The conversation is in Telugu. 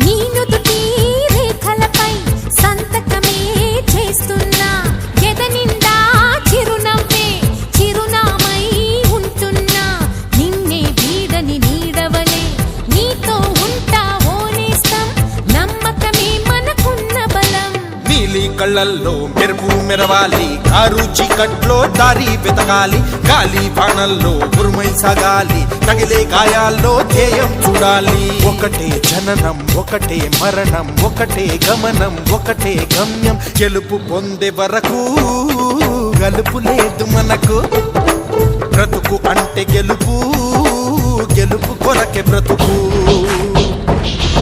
నీ నుదుటి రేఖలపై సంతకమే చేస్తున్నా ఎదనిండా చిరునవ్వే చిరునామై ఉంటున్నా నిన్నే వీడని నీడవలే నీతో ఉంటా ఓనేస్తం నమ్మకమే మనకున్న బలం నీలి కళ్ళల్లో మెరుపు మెరవాలి కారు చీకట్లో దారి వెతకాలి గాలి బాణల్లో ఉరుమై సాగాలి తగిలే గాయాల్లో ధ్యేయం చూడాలి ఒకటే జననం ఒకటే మరణం ఒకటే గమనం ఒకటే గమ్యం గెలుపు పొందే వరకు గలుపు లేదు మనకు బ్రతుకు అంటే గెలుపు గెలుపు కొరకే బ్రతుకు